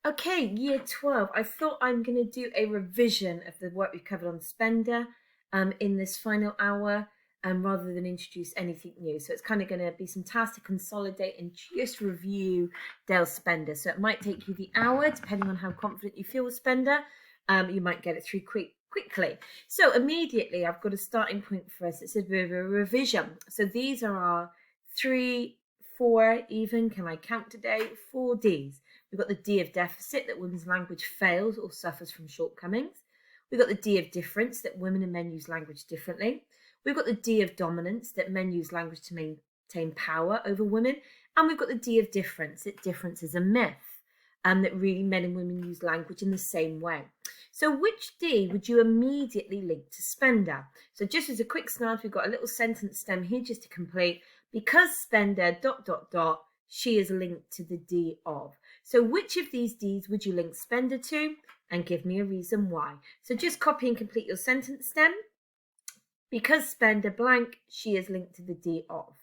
Okay, year 12. I thought I'm going to do a revision of the work we've covered on Spender in this final hour rather than introduce anything new. So it's kind of going to be some tasks to consolidate and just review Dale Spender. So it might take you the hour, depending on how confident you feel with Spender. You might get it through quickly. So immediately I've got a starting point for us. It's a bit of a revision. So these are our 3, 4 even, can I count today? 4 Ds. We've got the D of deficit, that women's language fails or suffers from shortcomings. We've got the D of difference, that women and men use language differently. We've got the D of dominance, that men use language to maintain power over women. And we've got the D of difference, that difference is a myth, and that really men and women use language in the same way. So which D would you immediately link to Spender? So just as a quick snap, we've got a little sentence stem here just to complete. Because Spender ... she is linked to the D of. So which of these Ds would you link Spender to? And give me a reason why. So just copy and complete your sentence stem. Because Spender blank, she is linked to the D of.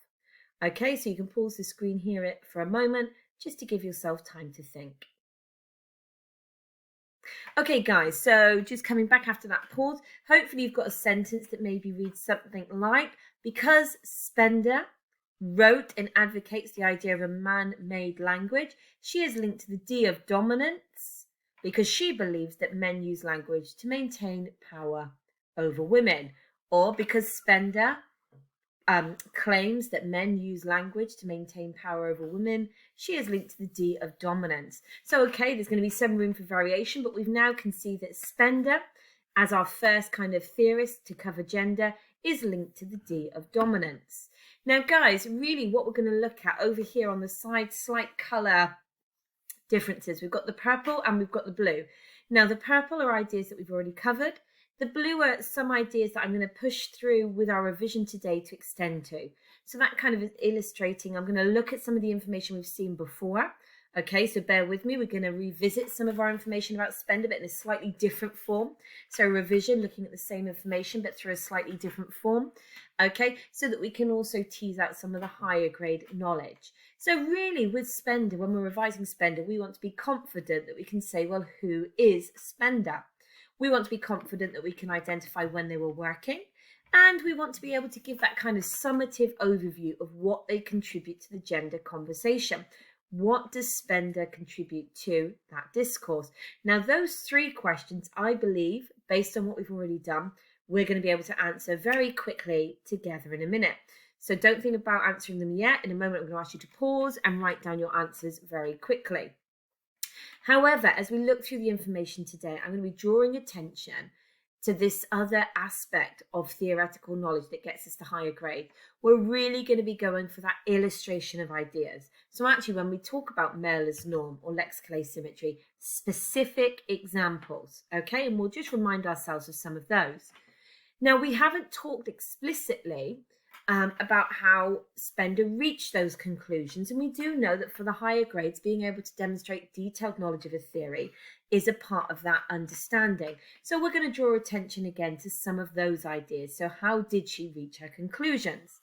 Okay, so you can pause the screen here for a moment just to give yourself time to think. Okay, guys, so just coming back after that pause, hopefully you've got a sentence that maybe reads something like, because Spender wrote and advocates the idea of a man-made language, she is linked to the D of dominance because she believes that men use language to maintain power over women. Or because Spender claims that men use language to maintain power over women, she is linked to the D of dominance. So, okay, there's going to be some room for variation, but we've now can see that Spender, as our first kind of theorist to cover gender, is linked to the D of dominance. Now, guys, really what we're going to look at over here on the side, slight colour differences. We've got the purple and we've got the blue. Now, the purple are ideas that we've already covered. The blue are some ideas that I'm going to push through with our revision today to extend to. So that kind of is illustrating. I'm going to look at some of the information we've seen before. Okay, so bear with me. We're going to revisit some of our information about Spender, but in a slightly different form. So revision, looking at the same information, but through a slightly different form. Okay, so that we can also tease out some of the higher grade knowledge. So really with Spender, when we're revising Spender, we want to be confident that we can say, well, who is Spender? We want to be confident that we can identify when they were working. And we want to be able to give that kind of summative overview of what they contribute to the gender conversation. What does Spender contribute to that discourse? Now, those 3 questions, I believe, based on what we've already done, we're going to be able to answer very quickly together in a minute. So don't think about answering them yet. In a moment, I'm going to ask you to pause and write down your answers very quickly. However, as we look through the information today, I'm going to be drawing attention to this other aspect of theoretical knowledge that gets us to higher grade. We're really going to be going for that illustration of ideas. So actually, when we talk about male as norm or lexical asymmetry, specific examples, okay? And we'll just remind ourselves of some of those. Now, we haven't talked explicitly about how Spender reached those conclusions. And we do know that for the higher grades, being able to demonstrate detailed knowledge of a theory is a part of that understanding. So we're going to draw attention again to some of those ideas. So how did she reach her conclusions?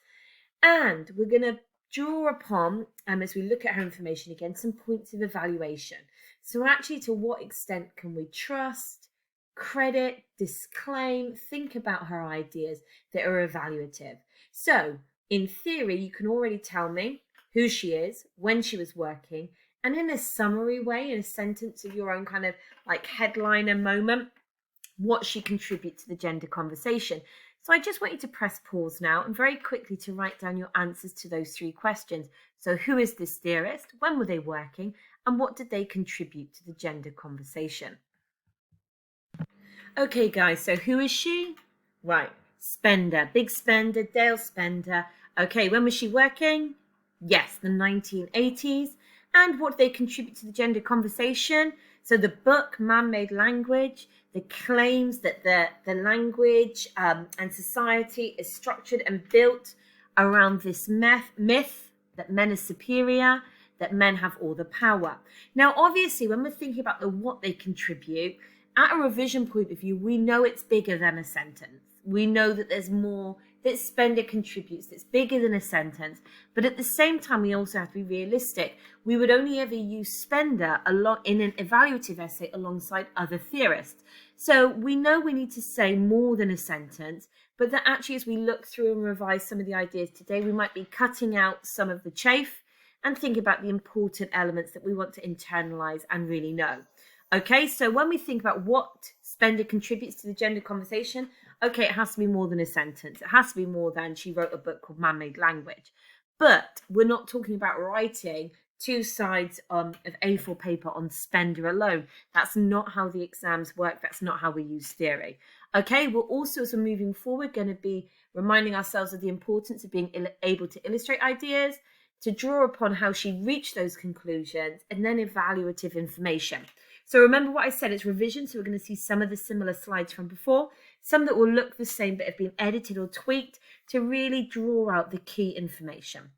And we're going to draw upon, as we look at her information again, some points of evaluation. So actually, to what extent can we trust, credit, disclaim, think about her ideas that are evaluative? So in theory, you can already tell me who she is, when she was working, and in a summary way, in a sentence of your own kind of like headliner moment, what she contributes to the gender conversation. So I just want you to press pause now and very quickly to write down your answers to those 3 questions. So who is this theorist? When were they working? And what did they contribute to the gender conversation? Okay, guys, so who is she? Right, Spender, big Spender, Dale Spender. Okay, when was she working? Yes, the 1980s. And what did they contribute to the gender conversation? So the book, Man-Made Language, the claims that the language and society is structured and built around this myth that men are superior, that men have all the power. Now, obviously, when we're thinking about what they contribute, at a revision point of view, we know it's bigger than a sentence. We know that there's more that Spender contributes that's bigger than a sentence. But at the same time, we also have to be realistic. We would only ever use Spender in an evaluative essay alongside other theorists. So we know we need to say more than a sentence, but that actually as we look through and revise some of the ideas today, we might be cutting out some of the chaff and think about the important elements that we want to internalize and really know. Okay, so when we think about what Spender contributes to the gender conversation, okay, it has to be more than a sentence. It has to be more than she wrote a book called Man-Made Language. But we're not talking about writing 2 sides of A4 paper on Spender alone. That's not how the exams work. That's not how we use theory. Okay, we're also, as we're moving forward, going to be reminding ourselves of the importance of being able to illustrate ideas, to draw upon how she reached those conclusions, and then evaluative information. So remember what I said, it's revision, so we're going to see some of the similar slides from before, some that will look the same but have been edited or tweaked to really draw out the key information.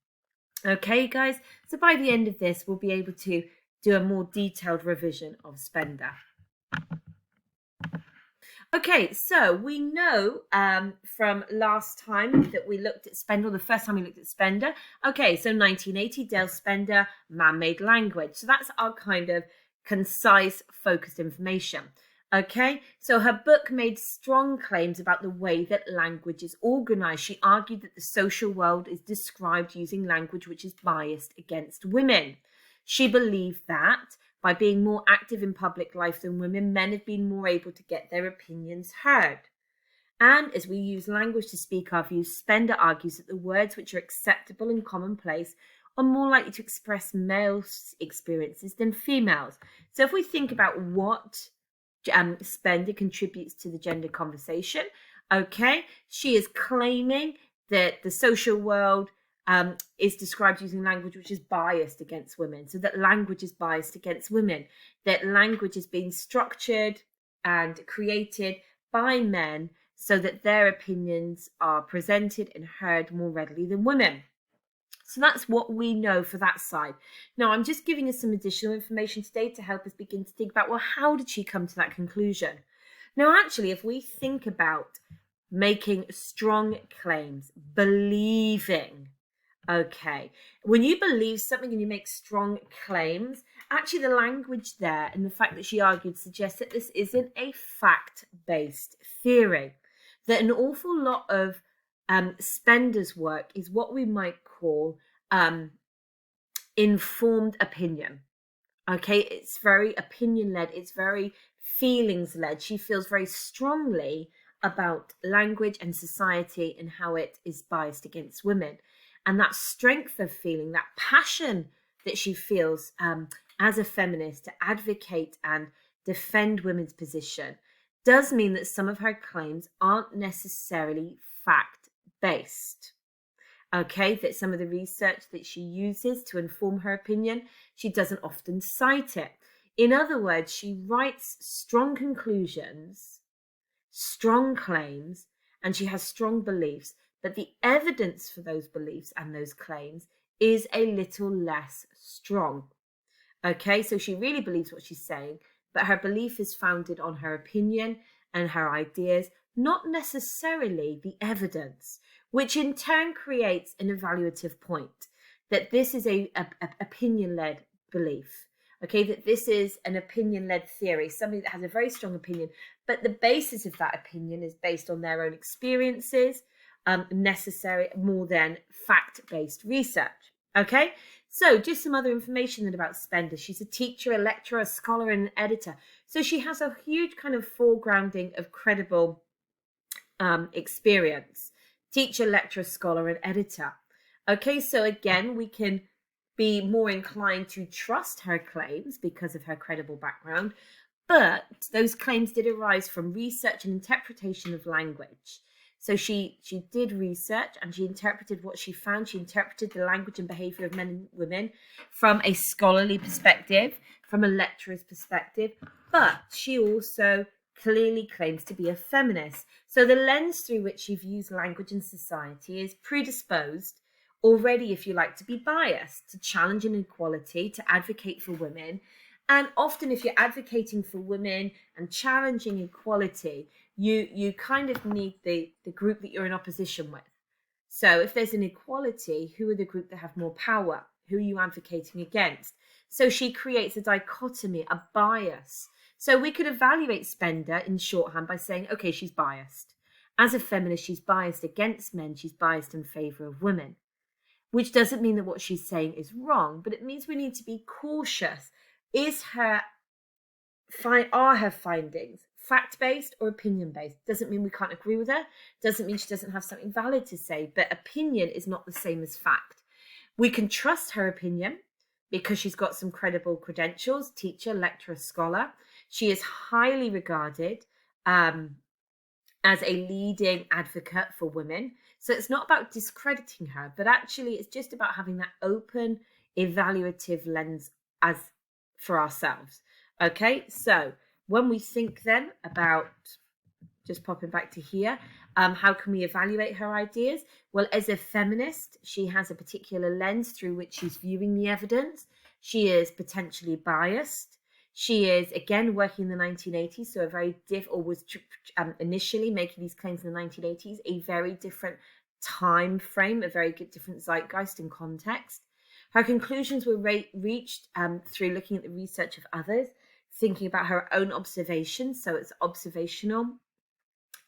Okay, guys, so by the end of this, we'll be able to do a more detailed revision of Spender. Okay, so we know from last time that we looked at Spender, the first time we looked at Spender. Okay, so 1980, Dale Spender, Man-Made Language. So that's our kind of concise, focused information. Okay, so her book made strong claims about the way that language is organized. She argued that the social world is described using language which is biased against women. She believed that by being more active in public life than women, men have been more able to get their opinions heard. And as we use language to speak our views, Spender argues that the words which are acceptable and commonplace are more likely to express male experiences than females. So if we think about what Spender contributes to the gender conversation, okay, she is claiming that the social world is described using language which is biased against women. So that language is biased against women, that language is being structured and created by men so that their opinions are presented and heard more readily than women. So that's what we know for that side. Now, I'm just giving us some additional information today to help us begin to think about, well, how did she come to that conclusion? Now, actually, if we think about making strong claims, believing, okay, when you believe something and you make strong claims, actually the language there and the fact that she argued suggests that this isn't a fact-based theory, that an awful lot of Spender's work is what we might call informed opinion. Okay, it's very opinion-led, it's very feelings-led. She feels very strongly about language and society and how it is biased against women. And that strength of feeling, that passion that she feels as a feminist to advocate and defend women's position does mean that some of her claims aren't necessarily fact-based. Okay, that some of the research that she uses to inform her opinion, she doesn't often cite it. In other words, she writes strong conclusions, strong claims, and she has strong beliefs, but the evidence for those beliefs and those claims is a little less strong. Okay, so she really believes what she's saying, but her belief is founded on her opinion and her ideas, not necessarily the evidence, which in turn creates an evaluative point, that this is a opinion-led belief, okay, that this is an opinion-led theory, somebody that has a very strong opinion, but the basis of that opinion is based on their own experiences, necessary more than fact-based research, okay? So just some other information then about Spender. She's a teacher, a lecturer, a scholar, and an editor. So she has a huge kind of foregrounding of credible experience. Teacher, lecturer, scholar, and editor. Okay, so again, we can be more inclined to trust her claims because of her credible background, but those claims did arise from research and interpretation of language. So she did research and she interpreted what she found. She interpreted the language and behavior of men and women from a scholarly perspective, from a lecturer's perspective, but she also clearly claims to be a feminist. So the lens through which she views language and society is predisposed already, if you like, to be biased, to challenge inequality, to advocate for women. And often if you're advocating for women and challenging equality, you kind of need the group that you're in opposition with. So if there's an equality, who are the group that have more power? Who are you advocating against? So she creates a dichotomy, a bias. So we could evaluate Spender in shorthand by saying, okay, she's biased. As a feminist, she's biased against men. She's biased in favor of women, which doesn't mean that what she's saying is wrong, but it means we need to be cautious. Are her findings fact-based or opinion-based? Doesn't mean we can't agree with her. Doesn't mean she doesn't have something valid to say, but opinion is not the same as fact. We can trust her opinion because she's got some credible credentials, teacher, lecturer, scholar. She is highly regarded as a leading advocate for women. So it's not about discrediting her, but actually it's just about having that open, evaluative lens as for ourselves. Okay, so when we think then about, just popping back to here, how can we evaluate her ideas? Well, as a feminist, she has a particular lens through which she's viewing the evidence. She is potentially biased. She is, again, working in the 1980s, so a very initially making these claims in the 1980s, a very different time frame, a very different zeitgeist and context. Her conclusions were reached through looking at the research of others, thinking about her own observations, so it's observational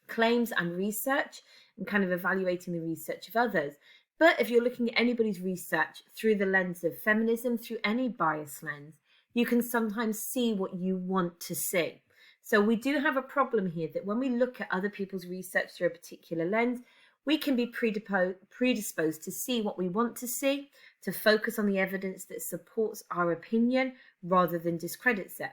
claims and research, and kind of evaluating the research of others. But if you're looking at anybody's research through the lens of feminism, through any bias lens, you can sometimes see what you want to see. So we do have a problem here that when we look at other people's research through a particular lens, we can be predisposed to see what we want to see, to focus on the evidence that supports our opinion rather than discredits it.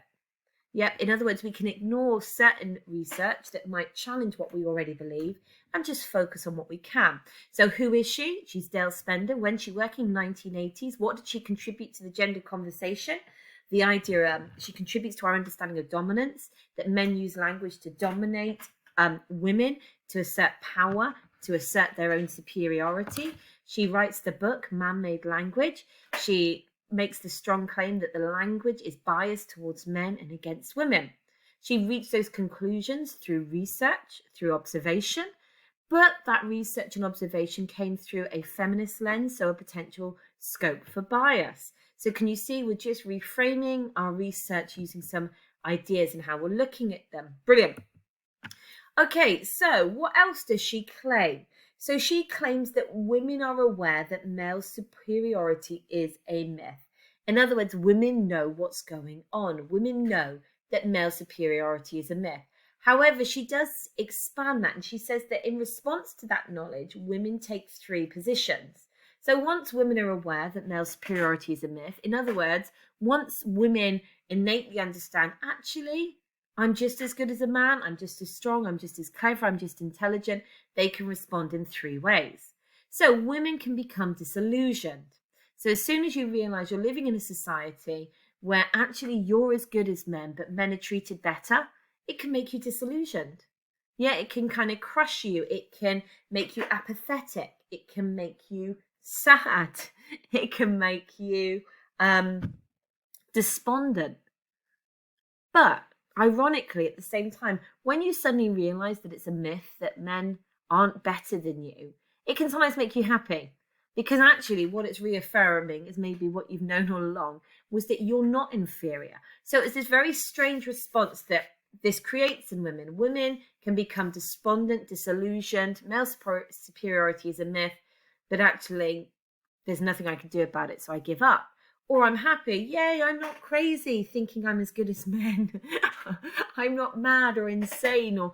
Yep, in other words, we can ignore certain research that might challenge what we already believe and just focus on what we can. So who is she? She's Dale Spender. When she working in the 1980s, what did she contribute to the gender conversation? The idea she contributes to our understanding of dominance, that men use language to dominate women, to assert power, to assert their own superiority. She writes the book, Man-Made Language. She makes the strong claim that the language is biased towards men and against women. She reached those conclusions through research, through observation, but that research and observation came through a feminist lens, so a potential scope for bias. So can you see we're just reframing our research using some ideas and how we're looking at them. Brilliant. Okay, so what else does she claim? So she claims that women are aware that male superiority is a myth. In other words, women know what's going on. Women know that male superiority is a myth. However, she does expand that, and she says that in response to that knowledge, women take three positions. So once women are aware that male superiority is a myth, in other words, once women innately understand, actually, I'm just as good as a man, I'm just as strong, I'm just as clever, I'm just intelligent, they can respond in three ways. So women can become disillusioned. So as soon as you realize you're living in a society where actually you're as good as men, but men are treated better, it can make you disillusioned. Yeah, it can kind of crush you. It can make you apathetic. It can make you sad. It can make you despondent. But ironically, at the same time, when you suddenly realize that it's a myth that men aren't better than you, it can sometimes make you happy. Because actually what it's reaffirming is maybe what you've known all along, was that you're not inferior. So it's this very strange response that this creates in women. Women can become despondent, disillusioned, male superiority is a myth, but actually there's nothing I can do about it, so I give up. Or I'm happy, yay, I'm not crazy thinking I'm as good as men. I'm not mad or insane or,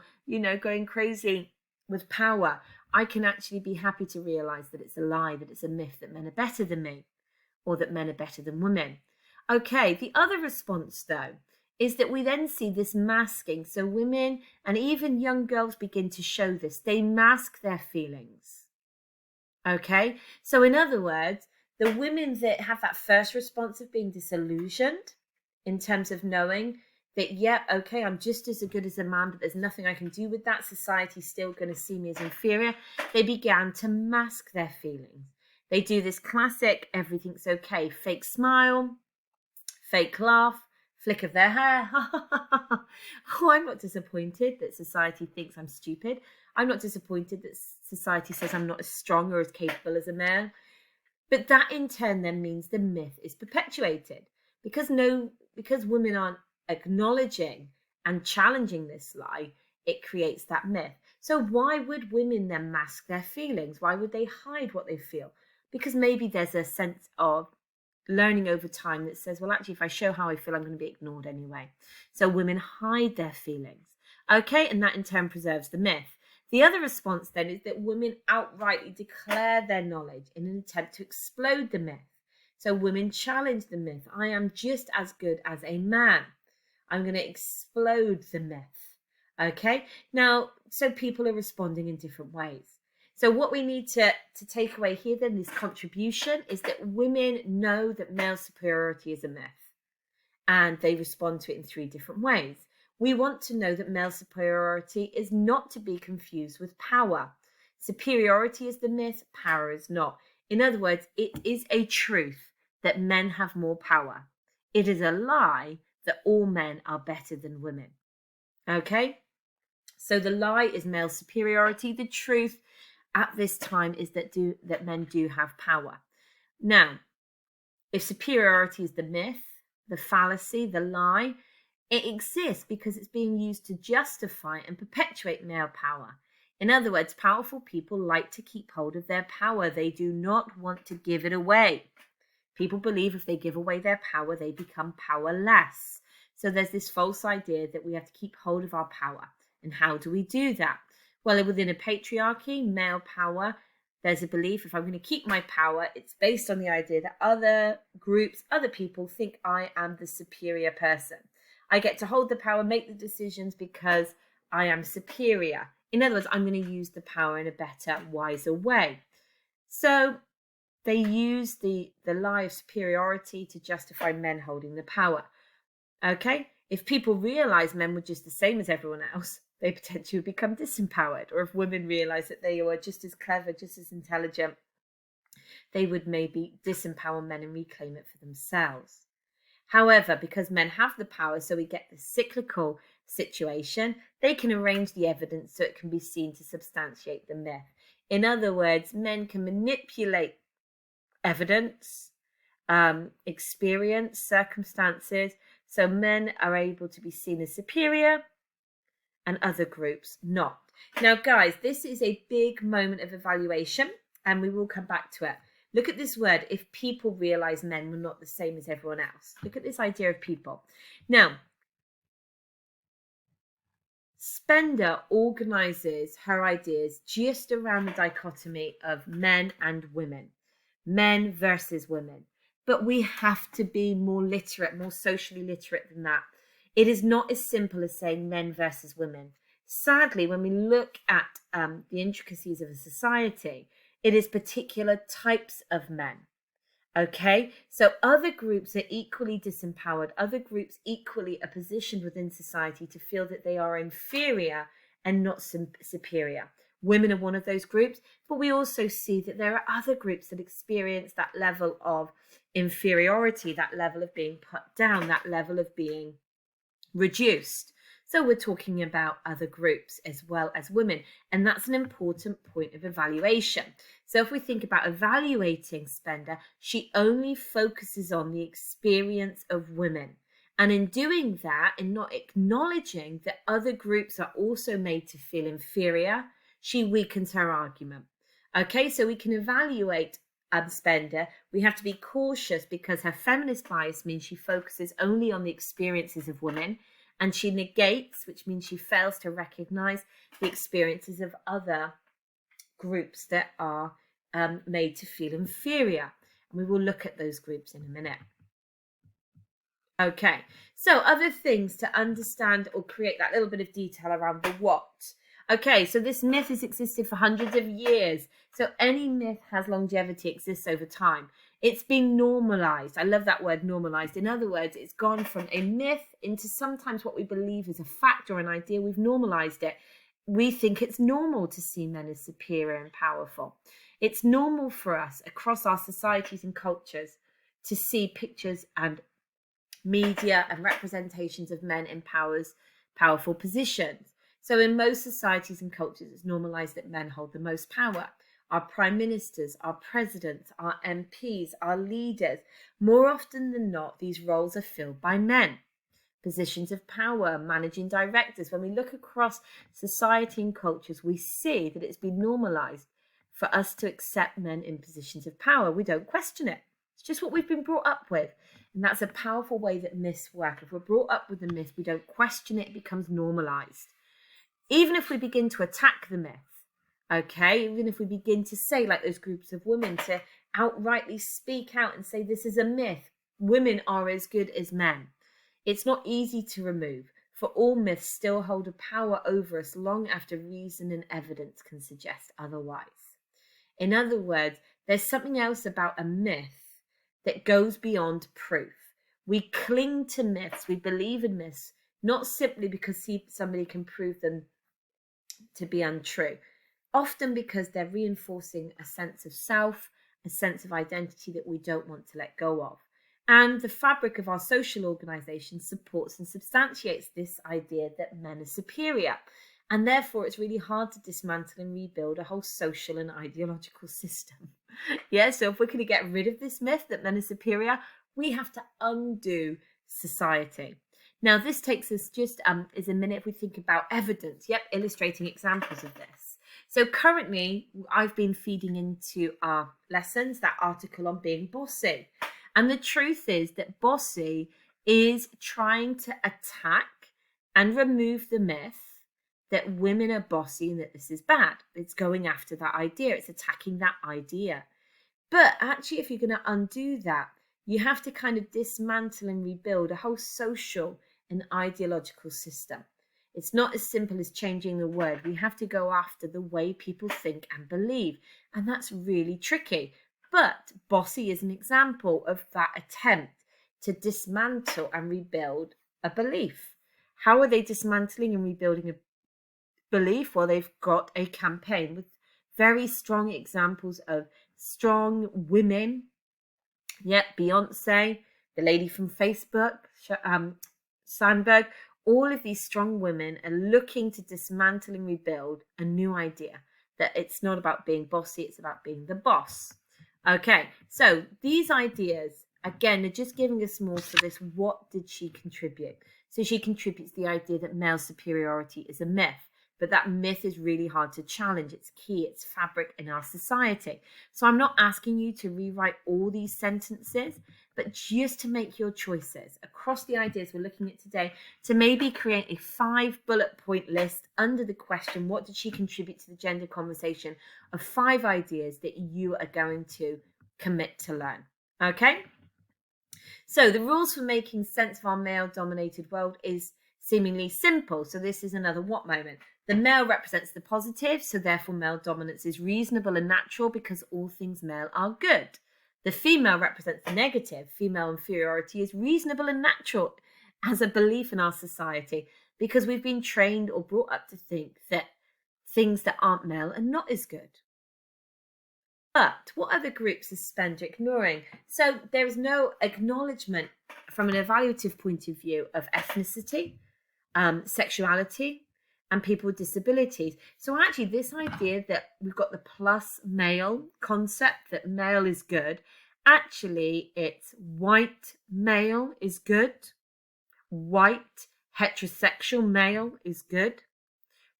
going crazy with power. I can actually be happy to realize that it's a lie, that it's a myth, that men are better than me, or that men are better than women. Okay, the other response, though, is that we then see this masking. So women and even young girls begin to show this. They mask their feelings. Okay, so in other words, the women that have that first response of being disillusioned in terms of knowing that, yeah, okay, I'm just as good as a man, but there's nothing I can do with that. Society's still going to see me as inferior. They began to mask their feelings. They do this classic, everything's okay, fake smile, fake laugh, flick of their hair. Oh, I'm not disappointed that society thinks I'm stupid. I'm not disappointed that society says I'm not as strong or as capable as a man. But that in turn then means the myth is perpetuated because women aren't acknowledging and challenging this lie, it creates that myth. So why would women then mask their feelings? Why would they hide what they feel? Because maybe there's a sense of learning over time that says, well, actually, if I show how I feel, I'm going to be ignored anyway. So women hide their feelings. Okay, and that in turn preserves the myth. The other response then is that women outrightly declare their knowledge in an attempt to explode the myth. So women challenge the myth. I am just as good as a man. I'm going to explode the myth. Okay, now, so people are responding in different ways. So what we need to take away here then, this contribution, is that women know that male superiority is a myth and they respond to it in 3 different ways. We want to know that male superiority is not to be confused with power. Superiority is the myth, power is not. In other words, it is a truth that men have more power. It is a lie that all men are better than women. Okay? So the lie is male superiority. The truth at this time is that men do have power. Now, if superiority is the myth, the fallacy, the lie, it exists because it's being used to justify and perpetuate male power. In other words, powerful people like to keep hold of their power. They do not want to give it away. People believe if they give away their power, they become powerless. So there's this false idea that we have to keep hold of our power. And how do we do that? Well, within a patriarchy, male power, there's a belief if I'm going to keep my power, it's based on the idea that other groups, other people think I am the superior person. I get to hold the power, make the decisions because I am superior. In other words, I'm going to use the power in a better, wiser way. So they use the lie of superiority to justify men holding the power. Okay? If people realize men were just the same as everyone else, they potentially would become disempowered. Or if women realize that they were just as clever, just as intelligent, they would maybe disempower men and reclaim it for themselves. However, because men have the power, so we get the cyclical situation, they can arrange the evidence so it can be seen to substantiate the myth. In other words, men can manipulate evidence, experience, circumstances, so men are able to be seen as superior and other groups not. Now, guys, this is a big moment of evaluation, and we will come back to it. Look at this word, if people realize men were not the same as everyone else. Look at this idea of people. Now, Spender organizes her ideas just around the dichotomy of men and women, men versus women. But we have to be more literate, more socially literate than that. It is not as simple as saying men versus women. Sadly, when we look at the intricacies of a society, it is particular types of men. Okay, so other groups are equally disempowered. Other groups equally are positioned within society to feel that they are inferior and not superior. Women are one of those groups, but we also see that there are other groups that experience that level of inferiority, that level of being put down, that level of being reduced. So we're talking about other groups as well as women, and that's an important point of evaluation. So if we think about evaluating Spender, she only focuses on the experience of women. And in doing that, in not acknowledging that other groups are also made to feel inferior, she weakens her argument. Okay, so we can evaluate Spender. We have to be cautious because her feminist bias means she focuses only on the experiences of women, and she negates, which means she fails to recognize the experiences of other groups that are made to feel inferior. And we will look at those groups in a minute. Okay, so other things to understand or create that little bit of detail around the what. Okay, so this myth has existed for hundreds of years. So any myth has longevity, exists over time. It's been normalized. I love that word, normalized. In other words, it's gone from a myth into sometimes what we believe is a fact or an idea. We've normalized it. We think it's normal to see men as superior and powerful. It's normal for us across our societies and cultures to see pictures and media, and representations of men in powerful positions. So in most societies and cultures, it's normalized that men hold the most power. Our prime ministers, our presidents, our MPs, our leaders, more often than not, these roles are filled by men. Positions of power, managing directors. When we look across society and cultures, we see that it's been normalized for us to accept men in positions of power. We don't question it. It's just what we've been brought up with. And that's a powerful way that myths work. If we're brought up with the myth, we don't question it, it becomes normalized. Even if we begin to attack the myth, okay, even if we begin to say, like those groups of women, to outrightly speak out and say this is a myth, women are as good as men. It's not easy to remove, for all myths still hold a power over us long after reason and evidence can suggest otherwise. In other words, there's something else about a myth that goes beyond proof. We cling to myths, we believe in myths, not simply because somebody can prove them to be untrue, often because they're reinforcing a sense of self, a sense of identity that we don't want to let go of. And the fabric of our social organisation supports and substantiates this idea that men are superior. And therefore, it's really hard to dismantle and rebuild a whole social and ideological system. Yeah, so if we're going to get rid of this myth that men are superior, we have to undo society. Now, this takes us just is a minute if we think about evidence, illustrating examples of this. So currently, I've been feeding into our lessons that article on being bossy. And the truth is that bossy is trying to attack and remove the myth that women are bossy and that this is bad. It's going after that idea. It's attacking that idea. But actually, if you're going to undo that, you have to kind of dismantle and rebuild a whole social and ideological system. It's not as simple as changing the word. We have to go after the way people think and believe. And that's really tricky. But bossy is an example of that attempt to dismantle and rebuild a belief. How are they dismantling and rebuilding a belief? Well, they've got a campaign with very strong examples of strong women. Beyonce, the lady from Facebook, Sandberg, all of these strong women are looking to dismantle and rebuild a new idea that it's not about being bossy, it's about being the boss. Okay, so these ideas, again, are just giving us more for this. What did she contribute? So she contributes the idea that male superiority is a myth, but that myth is really hard to challenge. It's key, it's fabric in our society. So I'm not asking you to rewrite all these sentences, but just to make your choices across the ideas we're looking at today, to maybe create a 5 bullet point list under the question, what did she contribute to the gender conversation, of 5 ideas that you are going to commit to learn. Okay? So the rules for making sense of our male-dominated world is seemingly simple. So this is another what moment. The male represents the positive, so therefore male dominance is reasonable and natural because all things male are good. The female represents the negative. Female inferiority is reasonable and natural as a belief in our society because we've been trained or brought up to think that things that aren't male are not as good. But what other groups is Spender ignoring? So there is no acknowledgement from an evaluative point of view of ethnicity, sexuality, and people with disabilities. So actually this idea that we've got the plus male concept, that male is good, actually it's white male is good, white heterosexual male is good,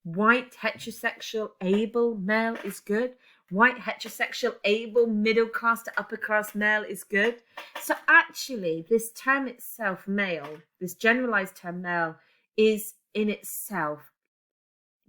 white heterosexual able male is good, white heterosexual able middle class to upper class male is good. So actually this term itself, male, this generalized term male, is in itself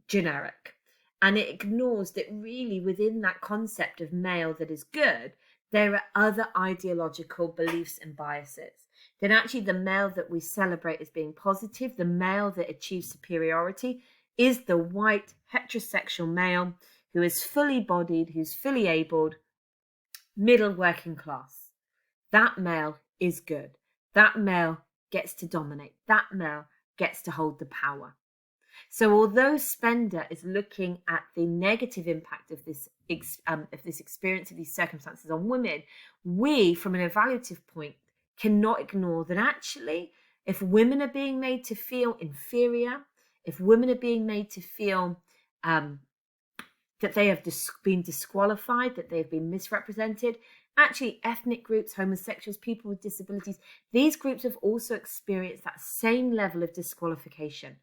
generic, and it ignores that really within that concept of male that is good, there are other ideological beliefs and biases. Then actually the male that we celebrate as being positive, the male that achieves superiority, is the white heterosexual male who is fully bodied, who's fully abled, middle working class. That male is good. That male gets to dominate. That male gets to hold the power. So although Spender is looking at the negative impact of this experience, of these circumstances on women, we, from an evaluative point, cannot ignore that actually, if women are being made to feel inferior, if women are being made to feel that they have been disqualified, that they've been misrepresented, actually ethnic groups, homosexuals, people with disabilities, these groups have also experienced that same level of disqualification,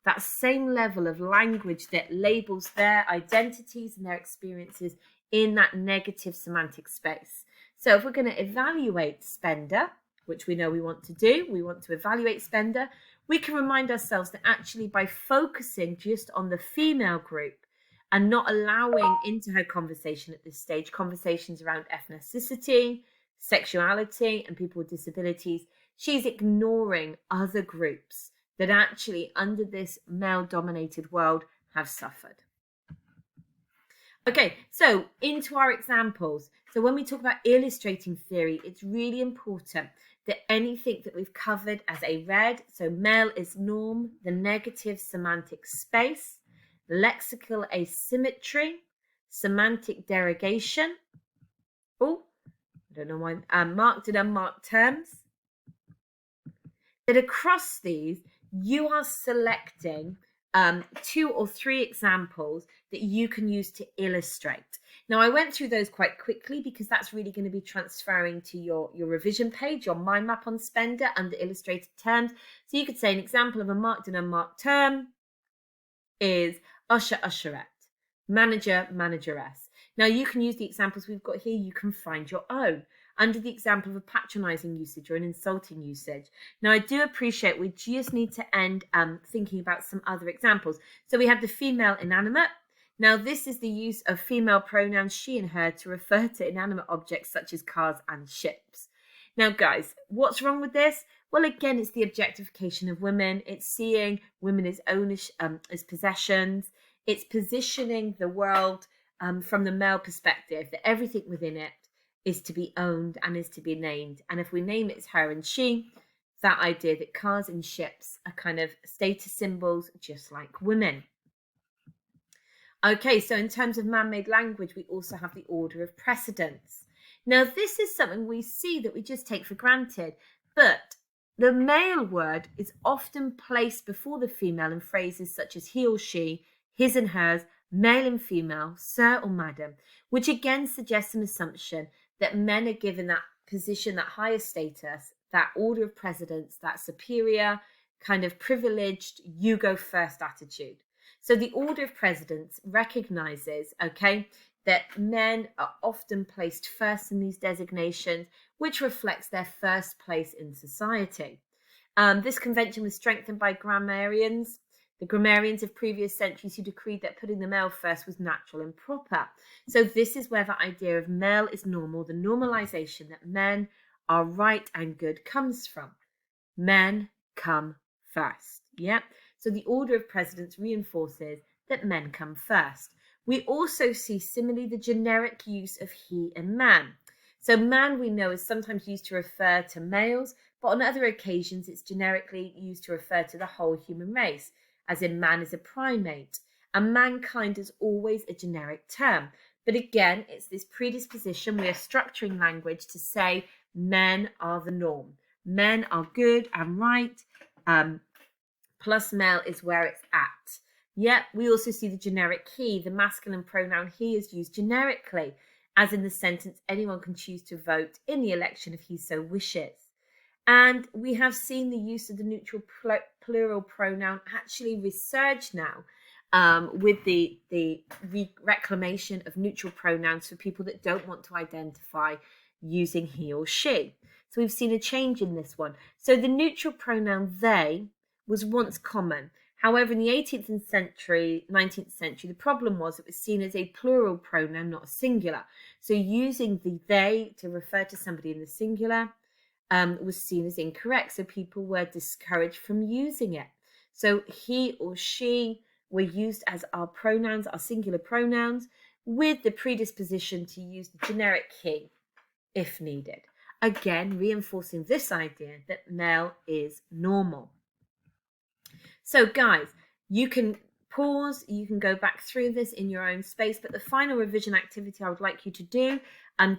that same level of language that labels their identities and their experiences in that negative semantic space. So if we're going to evaluate spender, which we know we want to do, we want to evaluate spender, we can remind ourselves that actually by focusing just on the female group and not allowing into her conversation at this stage conversations around ethnicity, sexuality, and people with disabilities, she's ignoring other groups that actually under this male-dominated world have suffered. Okay, so into our examples. So when we talk about illustrating theory, it's really important that anything that we've covered as a red, so male is norm, the negative semantic space, lexical asymmetry, semantic derogation, marked and unmarked terms, that across these, you are selecting 2 or 3 examples that you can use to illustrate. Now, I went through those quite quickly because that's really going to be transferring to your revision page, your mind map on spender under illustrated terms. So you could say an example of a marked and unmarked term is usher, usherette, manager, manageress. Now, you can use the examples we've got here. You can find your own under the example of a patronizing usage or an insulting usage. Now, I do appreciate we just need to end thinking about some other examples. So we have the female inanimate. Now, this is the use of female pronouns she and her to refer to inanimate objects such as cars and ships. Now, guys, what's wrong with this? Well, again, it's the objectification of women. It's seeing women as owners, as possessions. It's positioning the world from the male perspective, that everything within it is to be owned and is to be named. And if we name it as her and she, that idea that cars and ships are kind of status symbols, just like women. Okay, so in terms of man-made language, we also have the order of precedence. Now, this is something we see that we just take for granted, but the male word is often placed before the female in phrases such as he or she, his and hers, male and female, sir or madam, which again suggests an assumption that men are given that position, that higher status, that order of precedence, that superior, kind of privileged, you go first attitude. So the order of precedence recognizes, okay, that men are often placed first in these designations, which reflects their first place in society. This convention was strengthened by grammarians, the grammarians of previous centuries, who decreed that putting the male first was natural and proper. So this is where the idea of male is normal, the normalization that men are right and good comes from. Men come first. Yeah. So the order of precedence reinforces that men come first. We also see similarly the generic use of he and man. So man, we know, is sometimes used to refer to males, but on other occasions it's generically used to refer to the whole human race, as in man is a primate, and mankind is always a generic term. But again, it's this predisposition. We are structuring language to say men are the norm. Men are good and right, plus male is where it's at. Yet we also see the generic he, the masculine pronoun he is used generically, as in the sentence, anyone can choose to vote in the election if he so wishes. And we have seen the use of the neutral plural pronoun actually resurge now with the reclamation of neutral pronouns for people that don't want to identify using he or she. So we've seen a change in this one. So the neutral pronoun they was once common. However, in the 18th century, 19th century, the problem was it was seen as a plural pronoun, not a singular. So using the they to refer to somebody in the singular was seen as incorrect. So people were discouraged from using it. So he or she were used as our pronouns, our singular pronouns, with the predisposition to use the generic he if needed. Again, reinforcing this idea that male is normal. So guys, you can pause. You can go back through this in your own space. But the final revision activity I would like you to do,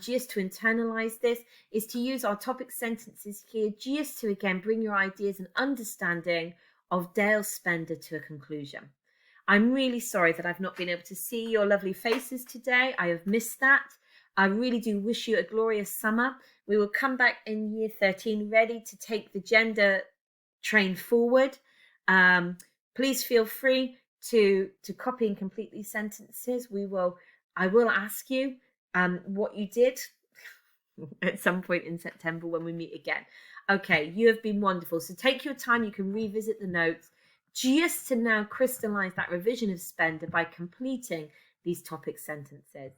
just to internalize this, is to use our topic sentences here just to, again, bring your ideas and understanding of Dale Spender to a conclusion. I'm really sorry that I've not been able to see your lovely faces today. I have missed that. I really do wish you a glorious summer. We will come back in year 13 ready to take the gender train forward. Please feel free to copy and complete these sentences. I will ask you what you did at some point in September when we meet again. Okay, you have been wonderful. So take your time. You can revisit the notes just to now crystallize that revision of Spender by completing these topic sentences.